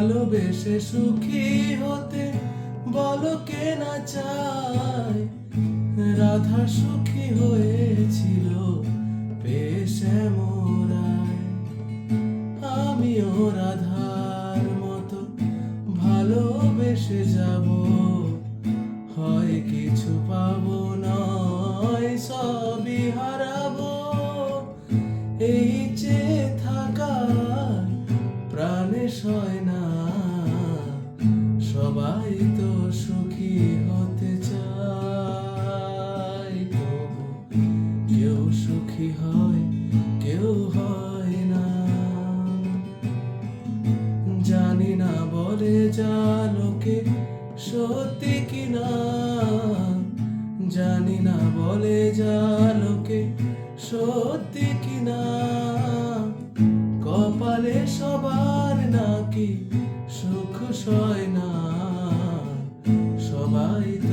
ভালোবেসে সুখী হতে বলো কে না চায়। রাধা সুখী হয়েছিল বেশ মোরায়। আমিও রাধার মতো ভালোবেসে যাব, হয় কিছু পাবো নয় সবই হারাবো। এই যে থাকার প্রাণে সয় না, সবাই তো সুখী হতে চায়। তবু কেউ সুখী হয়, কেউ হয় না। জানি না বলে যা লোকে সত্যি কিনা, জানি না বলে যা লোকে সত্যি কিনা। কপালে সবার নাকি সুখ সয় না, সবাই তো